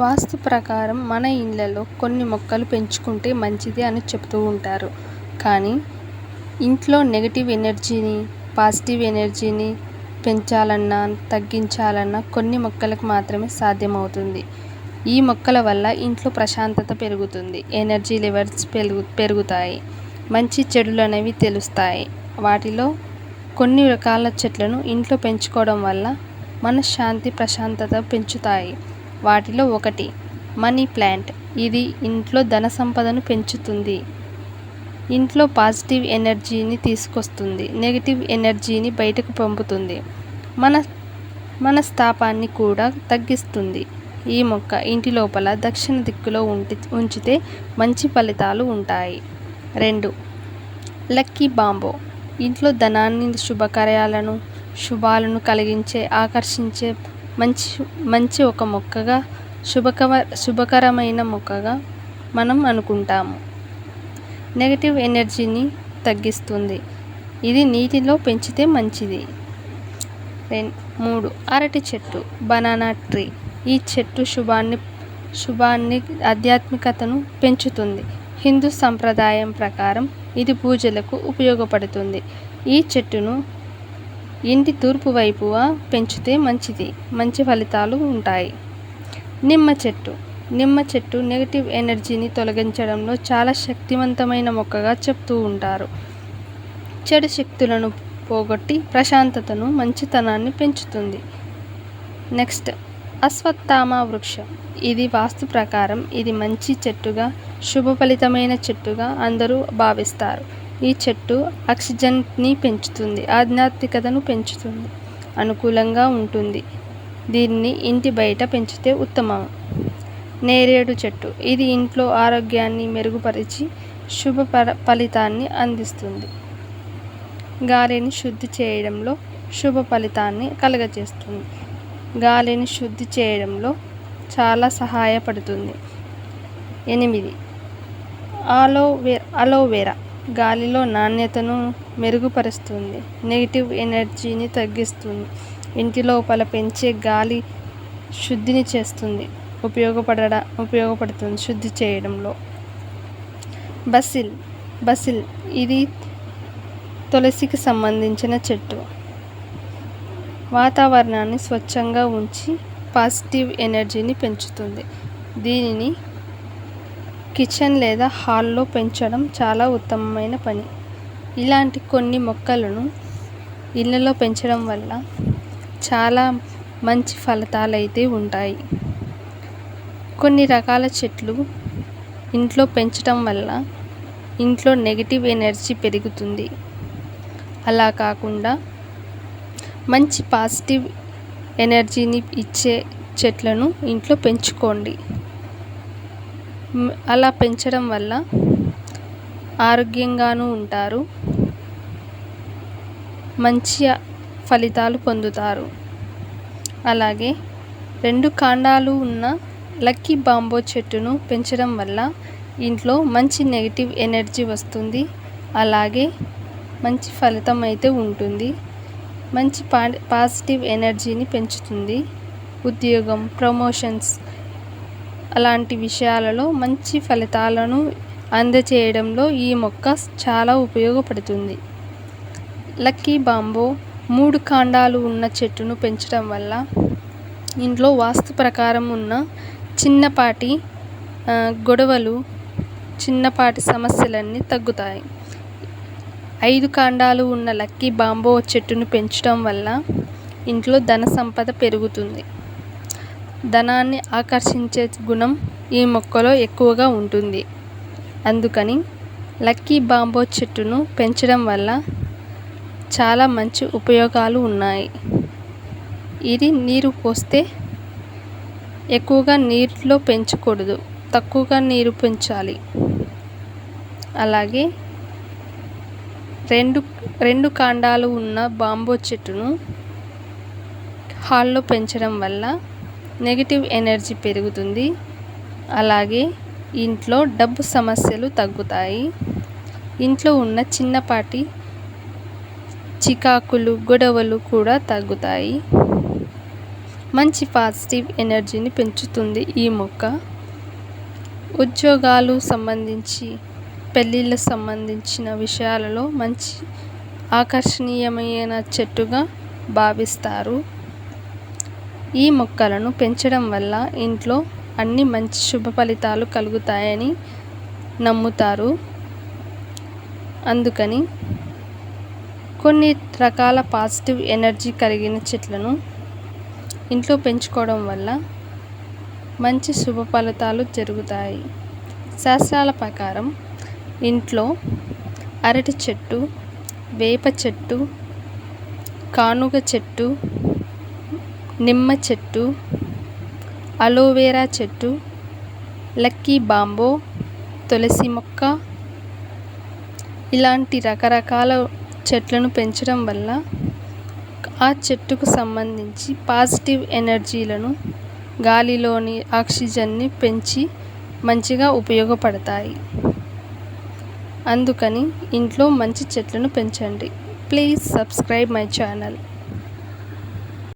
వాస్తు ప్రకారం మన ఇళ్ళలో కొన్ని మొక్కలు పెంచుకుంటే మంచిది అని చెప్తూ ఉంటారు. కానీ ఇంట్లో నెగటివ్ ఎనర్జీని, పాజిటివ్ ఎనర్జీని పెంచాలన్నా, తగ్గించాలన్నా కొన్ని మొక్కలకు మాత్రమే సాధ్యమవుతుంది. ఈ మొక్కల వల్ల ఇంట్లో ప్రశాంతత పెరుగుతుంది, ఎనర్జీ లెవెల్స్ పెరుగుతాయి, మంచి చెడులు అనేవి తెలుస్తాయి. వాటిలో కొన్ని రకాల చెట్లను ఇంట్లో పెంచుకోవడం వల్ల మనశ్శాంతి, ప్రశాంతత పెంచుతాయి. వాటిలో ఒకటి మనీ ప్లాంట్. ఇది ఇంట్లో ధన సంపదను పెంచుతుంది, ఇంట్లో పాజిటివ్ ఎనర్జీని తీసుకొస్తుంది, నెగిటివ్ ఎనర్జీని బయటకు పంపుతుంది, మనస్తాపాన్ని కూడా తగ్గిస్తుంది. ఈ మొక్క ఇంటి లోపల దక్షిణ దిక్కులో ఉంచితే మంచి ఫలితాలు ఉంటాయి. 2. లక్కీ బాంబో. ఇంట్లో ధనాన్ని, శుభాలను కలిగించే, ఆకర్షించే మంచి ఒక మొక్కగా, శుభకరమైన మొక్కగా మనం అనుకుంటాము. నెగటివ్ ఎనర్జీని తగ్గిస్తుంది. ఇది నీటిలో పెంచితే మంచిది. 3. అరటి చెట్టు, బనానా ట్రీ. ఈ చెట్టు శుభాన్ని, ఆధ్యాత్మికతను పెంచుతుంది. హిందూ సంప్రదాయం ప్రకారం ఇది పూజలకు ఉపయోగపడుతుంది. ఈ చెట్టును ఇంటి తూర్పు వైపుగా పెంచితే మంచి ఫలితాలు ఉంటాయి. నిమ్మ చెట్టు నెగటివ్ ఎనర్జీని తొలగించడంలో చాలా శక్తివంతమైన మొక్కగా చెప్తూ ఉంటారు. చెడు శక్తులను పోగొట్టి ప్రశాంతతను, మంచితనాన్ని పెంచుతుంది. నెక్స్ట్, అశ్వత్థామ వృక్షం. ఇది వాస్తు ప్రకారం ఇది మంచి చెట్టుగా, శుభఫలితమైన చెట్టుగా అందరూ భావిస్తారు. ఈ చెట్టు ఆక్సిజన్ని పెంచుతుంది, ఆధ్యాత్మికతను పెంచుతుంది, అనుకూలంగా ఉంటుంది. దీన్ని ఇంటి బయట పెంచితే ఉత్తమం. నేరేడు చెట్టు. ఇది ఇంట్లో ఆరోగ్యాన్ని మెరుగుపరిచి శుభ ఫలితాన్ని అందిస్తుంది. గాలిని శుద్ధి చేయడంలో శుభ ఫలితాన్ని కలుగజేస్తుంది. గాలిని శుద్ధి చేయడంలో చాలా సహాయపడుతుంది. 8. అలోవెరా. గాలిలో నాణ్యతను మెరుగుపరుస్తుంది, నెగిటివ్ ఎనర్జీని తగ్గిస్తుంది, ఇంటి లోపల పెంచే గాలి శుద్ధిని చేస్తుంది, ఉపయోగపడుతుంది శుద్ధి చేయడంలో. బసిల్. ఇది తులసికి సంబంధించిన చెట్టు. వాతావరణాన్ని స్వచ్ఛంగా ఉంచి పాజిటివ్ ఎనర్జీని పెంచుతుంది. దీనిని కిచెన్ లేదా హాల్లో పెంచడం చాలా ఉత్తమమైన పని. ఇలాంటి కొన్ని మొక్కలను ఇళ్ళలో పెంచడం వల్ల చాలా మంచి ఫలితాలు అయితే ఉంటాయి. కొన్ని రకాల చెట్లు ఇంట్లో పెంచడం వల్ల ఇంట్లో నెగిటివ్ ఎనర్జీ పెరుగుతుంది. అలా కాకుండా మంచి పాజిటివ్ ఎనర్జీని ఇచ్చే చెట్లను ఇంట్లో పెంచుకోండి. అలా పెంచడం వల్ల ఆరోగ్యంగానూ ఉంటారు, మంచి ఫలితాలు పొందుతారు. అలాగే 2 కాండాలు ఉన్న లక్కీ బాంబో చెట్టును పెంచడం వల్ల ఇంట్లో మంచి నెగిటివ్ ఎనర్జీ వస్తుంది. అలాగే మంచి ఫలితం అయితే ఉంటుంది. మంచి పాజిటివ్ ఎనర్జీని పెంచుతుంది. ఉద్యోగం, ప్రమోషన్స్ అలాంటి విషయాలలో మంచి ఫలితాలను అందజేయడంలో ఈ మొక్క చాలా ఉపయోగపడుతుంది. లక్కీ బాంబో 3 కాండాలు ఉన్న చెట్టును పెంచడం వల్ల ఇంట్లో వాస్తు ప్రకారం ఉన్న చిన్నపాటి గొడవలు, చిన్నపాటి సమస్యలన్నీ తగ్గుతాయి. 5 కాండాలు ఉన్న లక్కీ బాంబో చెట్టును పెంచడం వల్ల ఇంట్లో ధన సంపద పెరుగుతుంది. ధనాన్ని ఆకర్షించే గుణం ఈ మొక్కలో ఎక్కువగా ఉంటుంది. అందుకని లక్కీ బాంబో చెట్టును పెంచడం వల్ల చాలా మంచి ఉపయోగాలు ఉన్నాయి. ఇది నీరు పోస్తే ఎక్కువగా నీటిలో పెంచకూడదు, తక్కువగా నీరు పెంచాలి. అలాగే 2 కాండాలు ఉన్న బాంబో చెట్టును హాల్లో పెంచడం వల్ల నెగిటివ్ ఎనర్జీ పెరుగుతుంది. అలాగే ఇంట్లో డబ్బు సమస్యలు తగ్గుతాయి. ఇంట్లో ఉన్న చిన్నపాటి చికాకులు, గొడవలు కూడా తగ్గుతాయి. మంచి పాజిటివ్ ఎనర్జీని పెంచుతుంది ఈ మొక్క. ఉద్యోగాలు సంబంధించి, పెళ్ళిళ్ళకు సంబంధించిన విషయాలలో మంచి ఆకర్షణీయమైన చెట్టుగా భావిస్తారు. ఈ మొక్కలను పెంచడం వల్ల ఇంట్లో అన్ని మంచి శుభ ఫలితాలు కలుగుతాయని నమ్ముతారు. అందుకని కొన్ని రకాల పాజిటివ్ ఎనర్జీ కలిగిన చెట్లను ఇంట్లో పెంచుకోవడం వల్ల మంచి శుభ ఫలితాలు జరుగుతాయి. శాస్త్రాల ప్రకారం ఇంట్లో అరటి చెట్టు, వేప చెట్టు, కానుగ చెట్టు, నిమ్మ చెట్టు, అలోవెరా చెట్టు, లక్కీ బాంబో, తులసి మొక్క ఇలాంటి రకరకాల చెట్లను పెంచడం వల్ల ఆ చెట్టుకు సంబంధించి పాజిటివ్ ఎనర్జీలను, గాలిలోని ఆక్సిజన్ని పెంచి మంచిగా ఉపయోగపడతాయి. అందుకని ఇంట్లో మంచి చెట్లను పెంచండి. Please subscribe my channel.